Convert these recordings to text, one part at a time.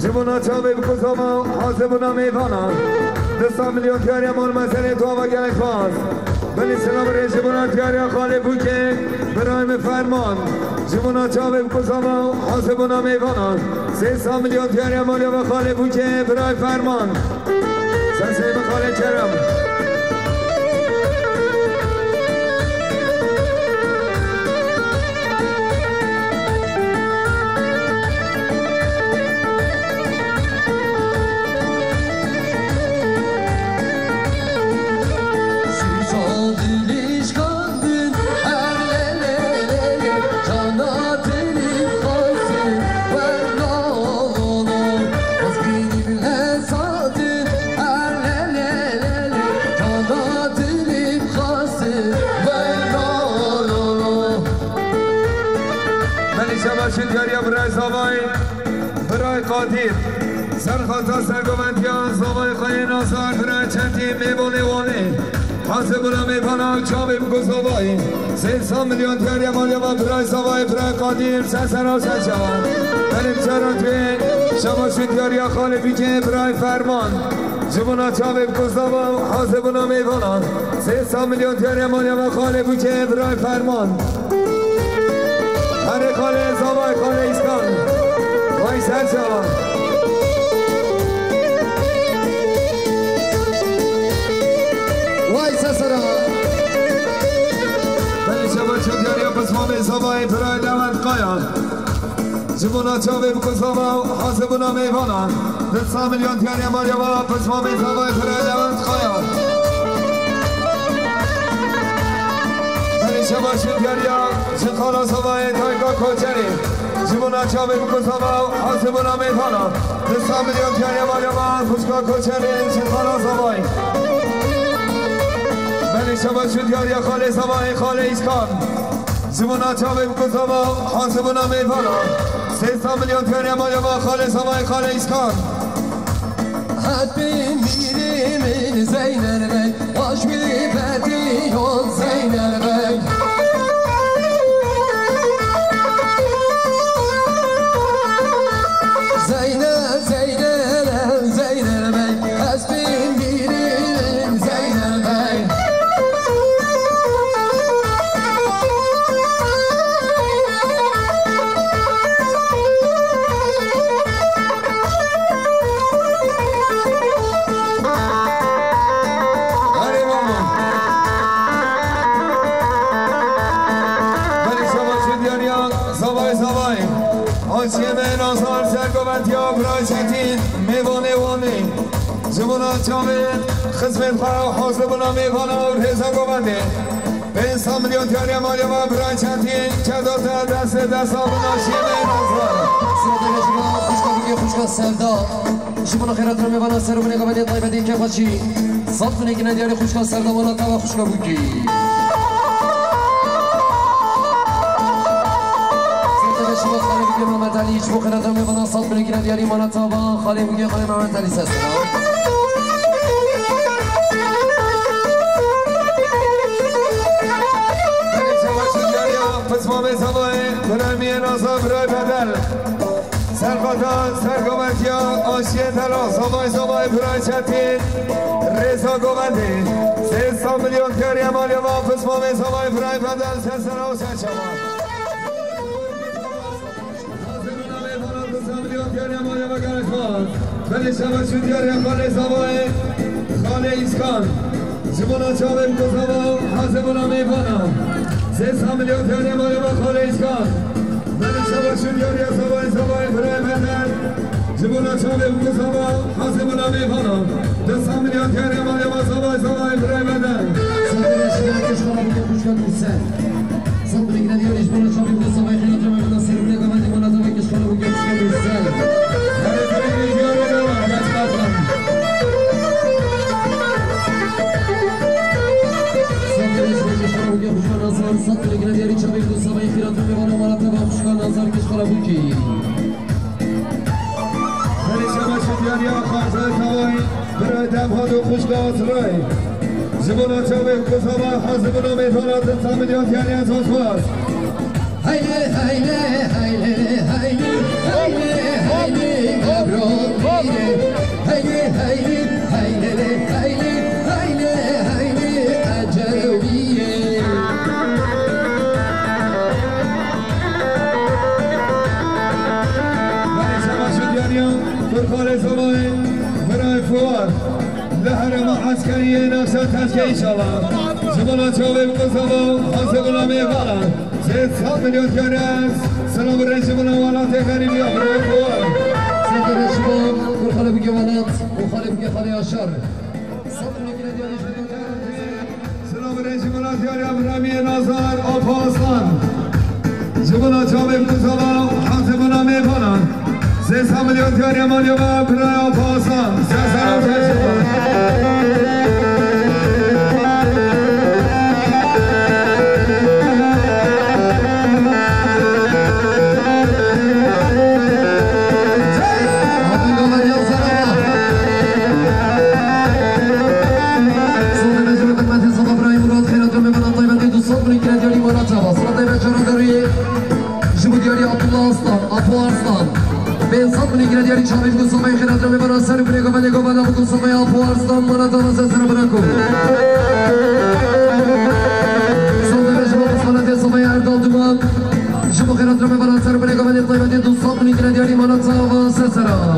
جبونا چاوی بکوزاما حاسبونا میوانا 200 میلیون تیاری مال مسئله تو آوا گلک باز ولی سلام ری جبونا تیاری خاله بوکه برایم فرمان جبونا چاوی بکوزاما حاسبونا میوانا 300 میلیون تیاری مال و خاله بوکه برای فرمان سنسه بخاله کرم برای قادر سرخطا سرگومندیان زبای خواهی نازار برای چندی میبونه وانه حاسبونا میبانا چاوی بگو زبایی 300 میلیون تیاری مالیا و برای زبای برای قادر سرسرا سرچوان بریم چران توی شما تیاری خاله بیکه برای فرمان جبونا چاوی بگو زبا حاسبونا میبانا 300 میلیون تیاری مالیا و خاله بیکه برای فرمان هر خاله زبای خاله ایسکان وای سرچوان وای سرسرا بلی شما چندیاری پسما به زبای برای دوند قایا جبونا چاوی بکن زبا حاسبونا میوانا 200 میلیون تیاری مالیا و پسما به زبای برای دوند قایا بلی شما چندیاری چخالا زبای تایگا کوچری جبونا چاوی بکن زبا حاسبونا میوانا 200 میلیون تیاری مالیا و پسما کوچری چخالا زبای بلی شما چندیاری خاله زبای خاله ایسکان جبونا چاوی بکن زبا حاسبونا میوانا 300 میلیون تیاری مالیا و خاله زبای خاله ایسکان حد میری من زینر بی باش میری بدی یون زینر بی زینر زینر زینر بی از بین میریم زینر بی جبونا چاوی خدمت خواه حاسبونا میوانا و رزا گوانده 500 میلیون تیاری مالیا و برای چندین چدوتا دست آبونا شیمه نازوان سیادر شما خوشگاه بگی خوشگاه سردا جبونا خیرات رو میوانا سر و بنگا بدید طایبه دین که خوشی صد کنه که ندیاری خوشگاه سردا والا تا و خوشگاه بگی سیادر شما خاله بگی محمد علی جبو خیرات رو میوانا صد کنه که ندیاری مانا تا و خاله بگی خاله محمد علی سرسنا پس ما به زبای برمی نازا برای بدل سرخطان سرگومندیا آشیه تلا زبای برای چطین رزا گومنده 300 میلیون تیاری مالیا و پس ما به زبای برای بدل سرسنا و سرچوان 200 میلیون تیاری مالیا و گرشمان ولی شما چون تیاری خاله زبای خاله ایسکان جبنا چاویم کساوا حاسبنا میکنم 300 میلیون تیاری مالی با خارج کن من شما شدیاری سوای برای بندر جبنا چاویم کساوا حاسبنا میکنم 200 میلیون تیاری مالی با سوای برای بندر سادر شما کشورا بگه خوش کن میسن صبر بگیرد یا جبنا چاویم کساوا خیلی جمعه بنا سر بگه من دیمانا تا بگه کشورا بگه خوش کن میسن هر کنی دیاری دوام کچ باتم صد میلیون دیاری چاوی دو سوای خیرات میوانه مرتبا خوشگان نظر کش خرابوکی هری شما شدیاری آخارزای سوای برای دمها دو خوشگاه رای جبنا چاوی کساوا حاسبنا میتونات 3 میلیون دیاری از آسواز هیله هیله هیله هیله هیله هیله گبران میره هیله هیله هیله هیله هیله هیله عجبیه فرخار زبای برای فوار لحر ما عسکریه نفسات تشکه ایشالله جبنا چاوی بکساوا حاسبنا میکنم 300 میلیون تیاری است سلام برای جبنا والات غریبی برای فوار سادر شما فرخار بگه والات مخالف بگه خالی آشار سلام برای جبنا تیاری ابرامی نازار آپاسان جبنا چاوی بکساوا حاسبنا میکنم 300 میلیون تیاری مالی و برای آپاسان سلام تشکر دیاری چاوی گوسمای خیرات رو میبرن سر بونه گوانه گوانه گوسمای آپو ارزدان مانا دانسه سر برکو سوزه شما قسمانت سمای اردال دومان شما خیرات رو میبرن سر بونه گوانه قیمتی 200 میلیون دیاری مانا تاوا سه سرا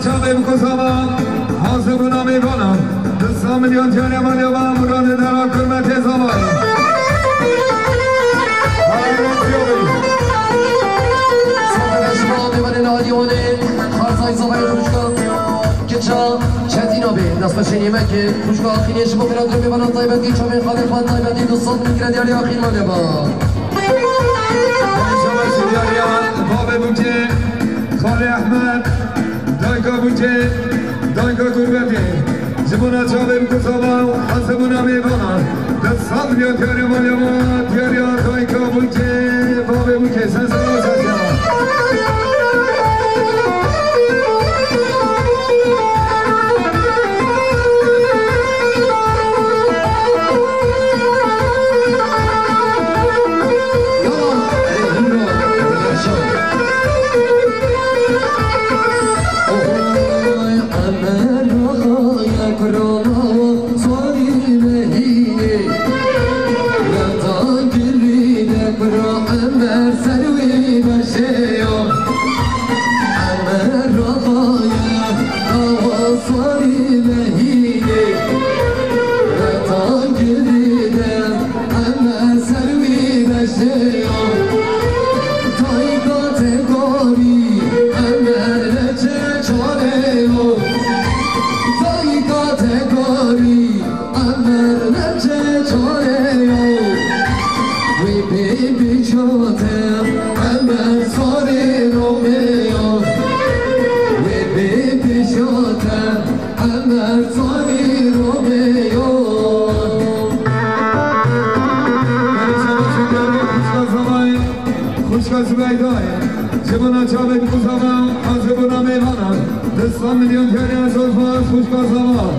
چاوی بکساوا حاسبنا میکنم 200 میلیون تیاری مالی و مراد درا کرمت زبای سادر شما میبانه نادیونه خارزای زبای خوشگاه کچا چندینا به دست بچه نیمکه خوشگاه آخینی شما خیرات رو میبانن طایبتی چاوی خالی خواهد طایبتی 200 میلیون دیاری آخین مالی با شما شدیاری باب بوچه خالی احمد دایگا بوچه دایگا گربتی جبنا چاوی بکساوا حاسبنا میکنم 200 میلیون تیاری مالی و تیاری دایگا بوچه باب بوچه سنسان جبنا چاوی بکساوا حاسبنا میکنم 200 میلیون تیاری از آسواز خوشگاه زبا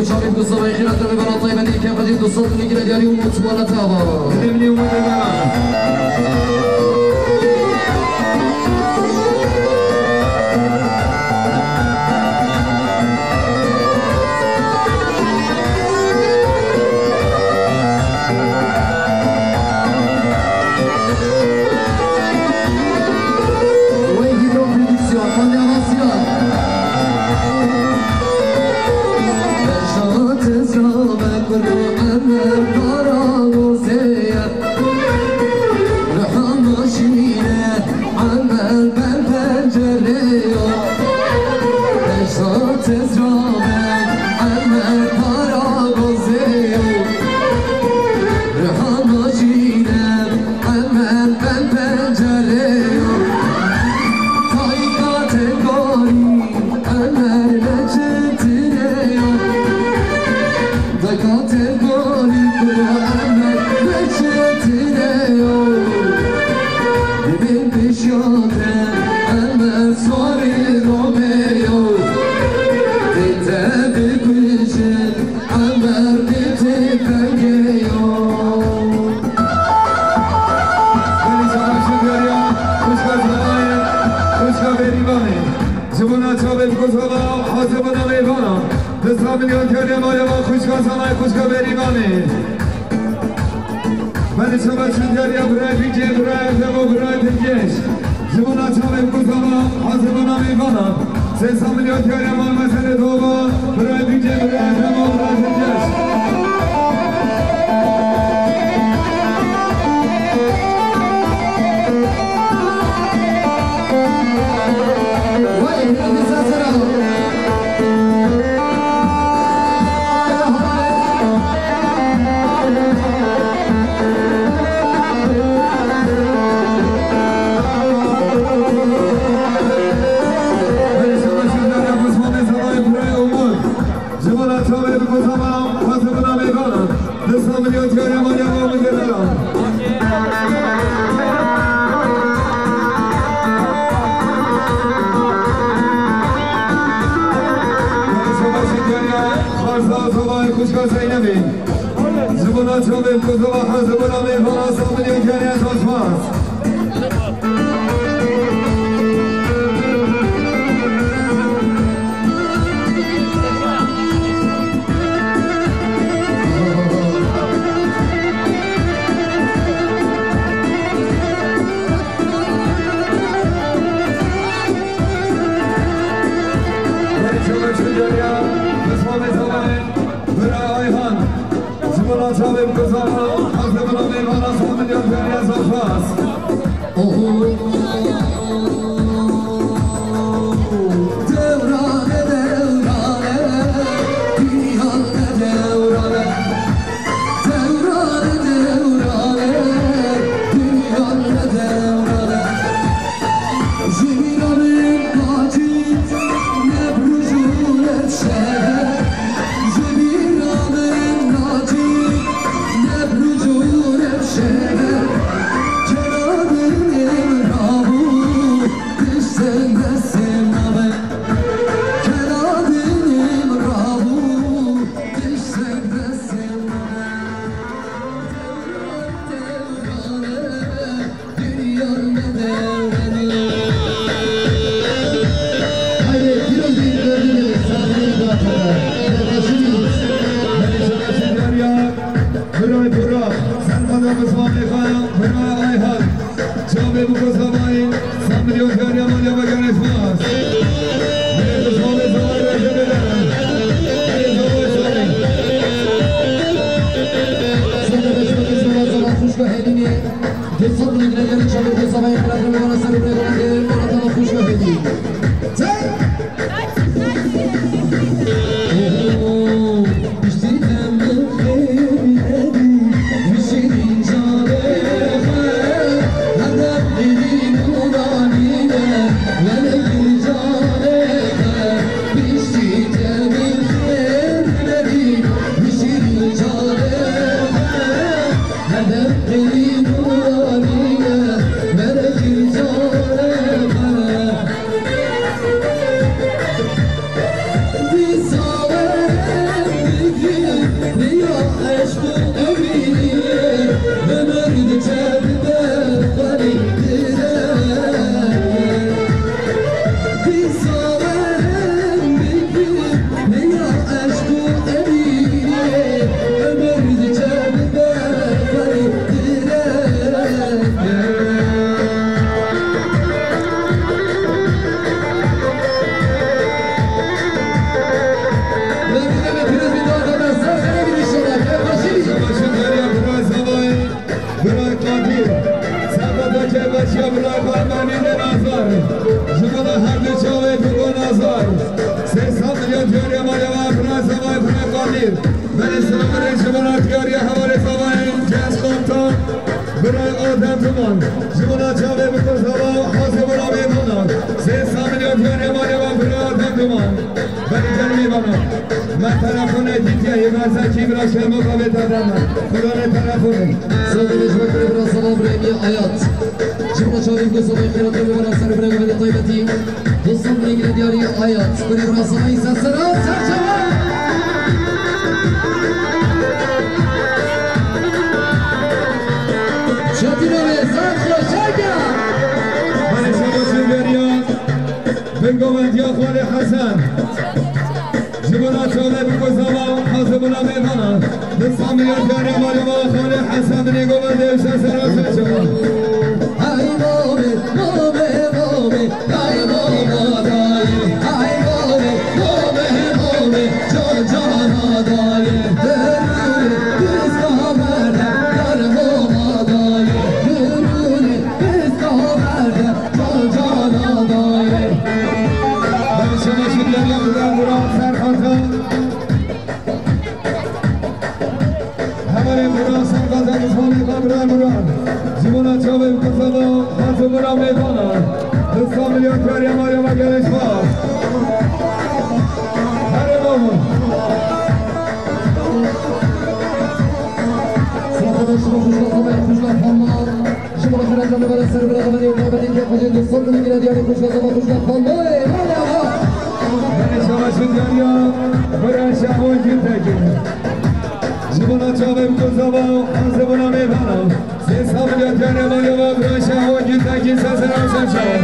شامي بقصة خيرات ربي بنا طيبة دي كيف دي قصة نجري دياري ومتوانا تابا دمني ومدبرا Cenab-ı جمان ولی جنمی بانم من طرفون دیتیه یه برزکی برا که مقابل دادم خدا طرفونه سادش بکنه برا سلام برمی آیات شما چاریم که صبح خیرات رو برا سر برای ولی طایبتی دوستان بگیره دیاری آیات کنی برا سلام سلام سرچمان شدینامه سر خوشاگه من شما چنگریا بنگومند یا خوال حسن جبنا چاله بکزاما حاسبنا میفانا دستان میاد کاری مالی ما خوال حسن بنگومند ایشن سراس شما ای مامه مامه مامه ای ماما دایی ای مامه مامه مامه جان جانا دایی درونه بزگاه مردم در ماما دایی درونه بزگاه مردم جان جانا دایی من شما شدیاریا بودن برام سرخاتا همه برام سرخاتا بسمانی قبران برام جبنا چاله بکزاما حاسبنا میفانا دستان میاد کاری مالی ما گلش باز هره بابا سلام شما خوشگاه خانمان شما بخیر انجام ببرد سر برای قبلی قبلی که خودی دوستان کنی گیره دیاری خوشگاه خانمان من شما شدیاریا برای شهوان گیرتگی جبنا چاله بکزاما حاسبنا میفانا دستان میاد کاری مالی ما برای شهوان گیرتگی سرسران سرشان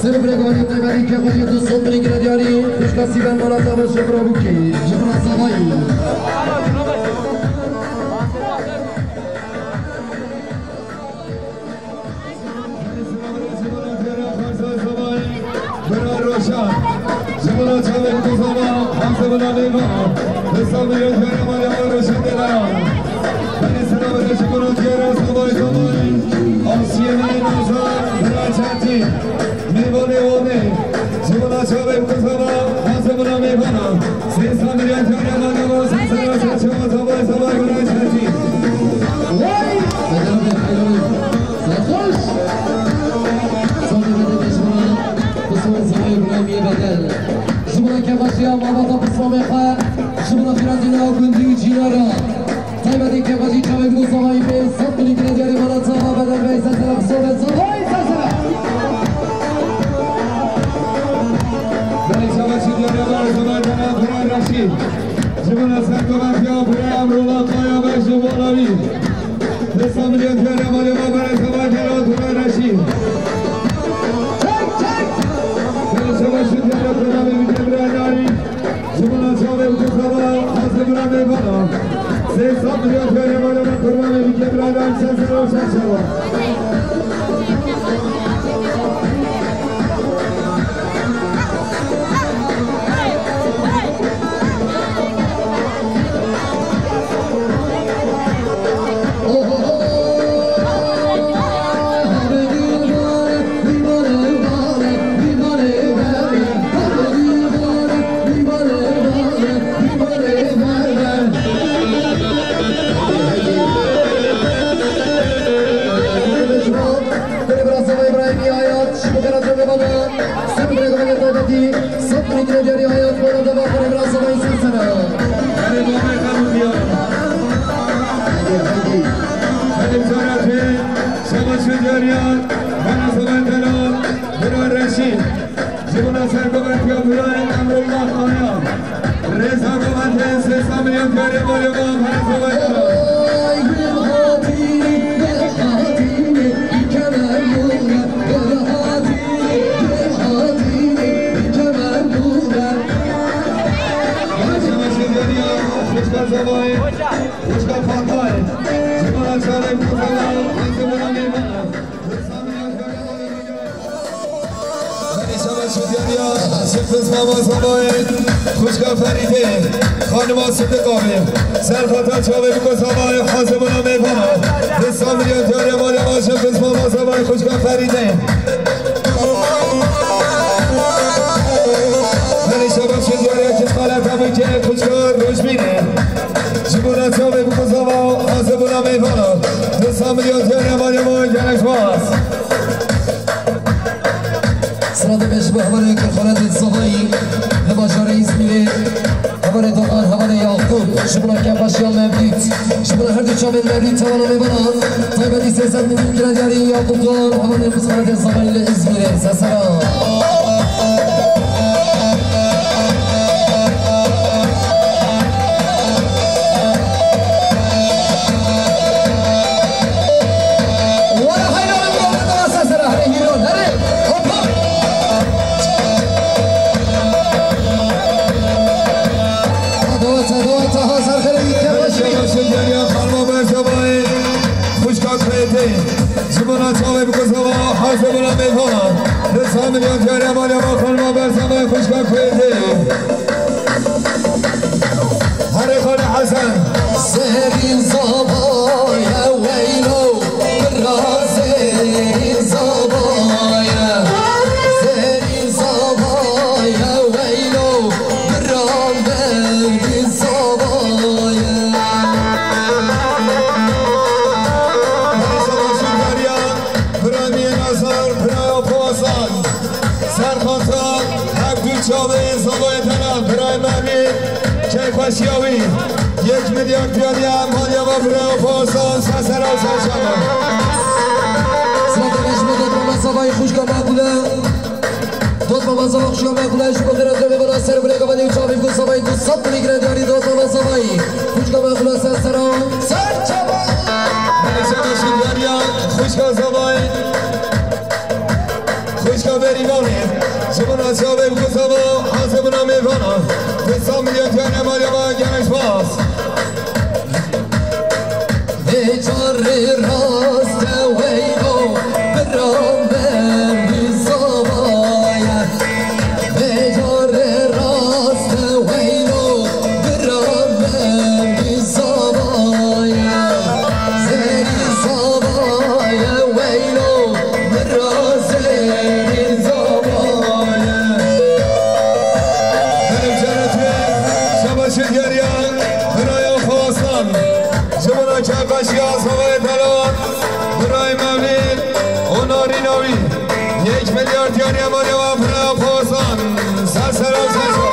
سر برگانی تبری که خودی دوستان بگیره دیاری خوشکاسی بن مالا تابه شبرا بکی جبرا سوایی برای روشن جبنا چاله بکزاما حاسبنا میفانا دستان میاد کاری مالی ما روشن دلان من سلام جبنا کیرا سوای سوای آسیه نازار برای چندی میبونه وونه جبنا چاله بکزاما حاسبنا میفانا سیسا میاد کاری مالی ما سرسرا سرچما سوای سوای برای چندی وای بدم بخیرون سرخوش سالی بده کشمنا بسمان سوای برامی بدل جبنا که باشی هم آبادا بسمان خواه جبنا خیراتینا و گندی و جینا را طیبتی که باشی چاوی بگو سوای به سب کنی که دیاری مالا چاوا بدل به سرسرم صوبت سوای سرسرم برای شما شدیاری مال زمان جناب برای رشید جبنا سرکومتیا برای امرولا قایا به جباناوی دستان میلیون کاری مالی ما برای زمان جناب برای رشید برای شما شدیاری برای میگه برای ناری جبنا چاوی بکزاما حاسبنا میفانا سیسا میلیون کاری مالی ما برای میگه برای ناری سرسرا و شرشوا جبنا سرکومتیا برای امرولا خایا رضا کومت سیسا میلیون کاری مالی ما برای زمان خوشگاه فاطمه جبنا چاله بکزاما حاسبنا میفانا شدیاریا سپس ماما سبایت خوشگاه فریده خانما صدقامه سرخاتا چاوه بکزاما حاسبنا میفانا دستان میلیون تیاری مالی ما سپس ماما سبایت خوشگاه فریده من شما شدیاریا کس خالت همون که خوشگاه روش بینه جبنا چاوه بکزاما حاسبنا میفانا دستان میلیون تیاری مالی ما گلش باز به هواره کرخانت صفایی لباشار اسمیره هواره دقان هواره یاقوب شبنا کمپاشیان مبلیت شبنا هر دو چامل مبلیت توانا میبنان طایبتی 300 میلیون گرانیاری یاقوب دار هواره مسخرت صفایی لاسمیره سسران زبان چاوی بکوزوا حاضر بنا میکنم رسام میلیون جاری مالی ما خانم برسام خوشگاه کویده هر خان حسن سرین زبایا ویلو رازین زبایا سرین زبایا ویلو رازین زبایا چاوی زبای تنم برای ممی که خوشیاوی 1 میلیون پیالی امانیا و برای پاسان سسر و سرشما سلام نشمه داد بابا زبای خوشگاه مقبوله داد بابا زبای خوشگاه مقبوله شما خیرات رو ببرا سر بره گوانی و چاوی بکن زبای 200 میلی گرنداری داد بابا زبایی خوشگاه مقبوله سر چما نشمه شدگاریا خوشگاه زبای خوشگاه بریمانی زبان چاوی بکوزوا حاضر بنا میکنم 200 میلیون پیالی امانیا و گنش باز بیچار راست ویلو برام بری زبایا بیچار راست ویلو برام بری زبایا زری زبایا ویلو برام زری زبایا بریم جنتی شما شدگریان برای خواستان زبان کفشی از هوای دلان برای مولید اوناری نوی 1 میلیارد یاری امانی و برای خواستان سرسر و سرسر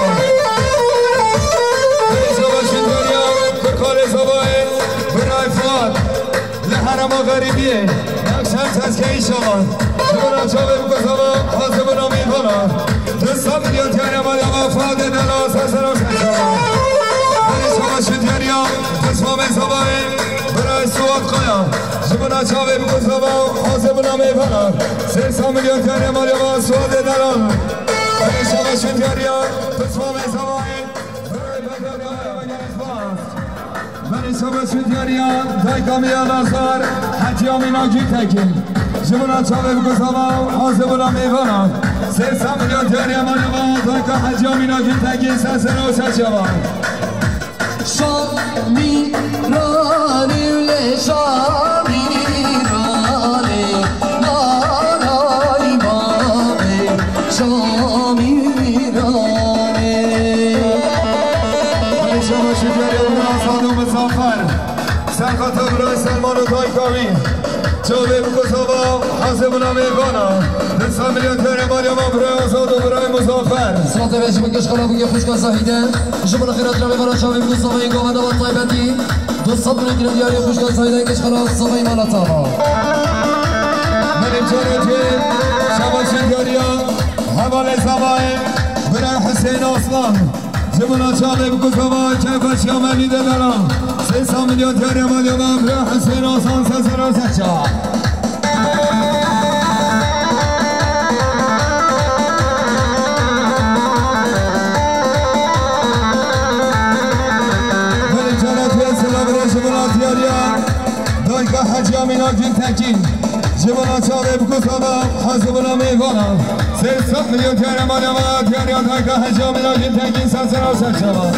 برای شما شدگریان بکار زبای برای فاد لحرم و غریبیه نقشم تسکهی شما زبان چاوی بکزوا حاضر بنا میکنم 200 میلیون یاری امانی و فاد دلان سرسر و سرسر شما شدگریان قسمام زبای برای سواد قایم زبان چاوی بکزوا حاضر بنا میکنم 300 میلیون تیاری مالی و سواد دلان برای شما شدگریان قسمام زبای برای بدرگاه و گرزباز برای شما شدگریان دایکامی آلازار حجی آمینا گیتکی زبان چاوی بکزوا حاضر بنا میکنم 300 میلیون تیاری مالی و دایکا حجی آمینا گیتکی سرسر و سرشما شامی رانی ول شامی رانی نارای بابی شامی رانی برای شما شکری ابن آساد و مسافر سرخط برای سلمان و دایکاوی چاوی بکزوا حاضر بنا میکنم 200 میلیون تیاری مالی و برای آساد و برای مسافر سلام بهش بگش خلا بگه خوشگاه زاهیده شما خیرات رو ببرا چاوی بکزوا این گوهد و طایبتی 200 میلیون گرانیاری خوشگاه زاهیده کش خلا صفایی مالاتاما بریم جانتی شما شکریان حوال زبای برای حسین آسلان زبان چاوی بکزوا کفشی آملی دلان 300 میلیون تیاری مالی و برای حسین آسلان سرسر و سرچا دایکا حجی آمینا گیتکی زبان چاوی بکزوا حاضر بنا میکنم 300 میلیون تیاری مالی و تیاری دایکا حجی آمینا گیتکی سرسر و سرچما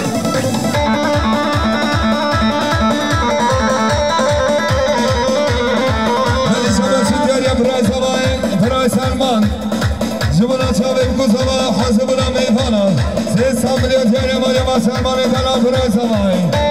ولی شما شدگریان برای زبای برای سلمان زبان چاوی بکزوا حاضر بنا میکنم 300 میلیون تیاری مالی و سلمان دلان برای زبای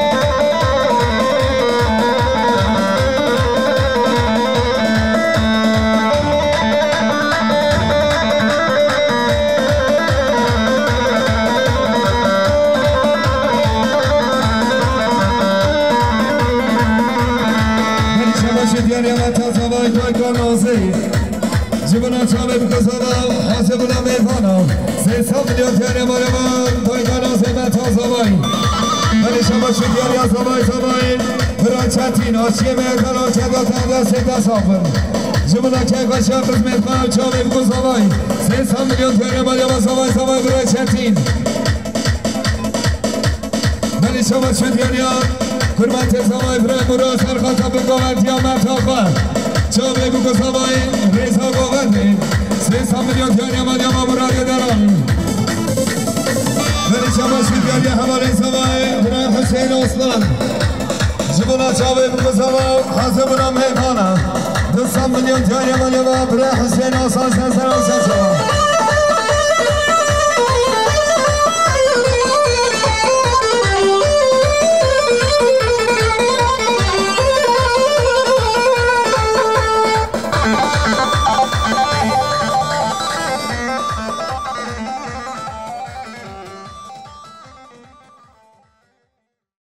جبنا چاله بکسانا حاسبنا میفانا 300 میلیون تیاره مالمان پایگانا زمت ها زبای ولی شما شدیاری از زبای برای چتین آشیه میکن آشیه دستان سیده سافر جبنا که قشن قسمت کنم چاله بکساوای 300 میلیون تیاره مالمان زبای برای چتین ولی شما شدیاری حرمت زبای برای مرا سرخاتا بگوند یا مرتاقا چاله بکساوای ریزا گوونده 300 میلیون تیاره مالمان برای دران ولی شما شدیاری حوالی زبای برای حسین اصلان جبنا چاوه بکساوا حاسبنا میخانا 200 میلیون تیاره مالمان برای حسین اصلان سنسران سنسران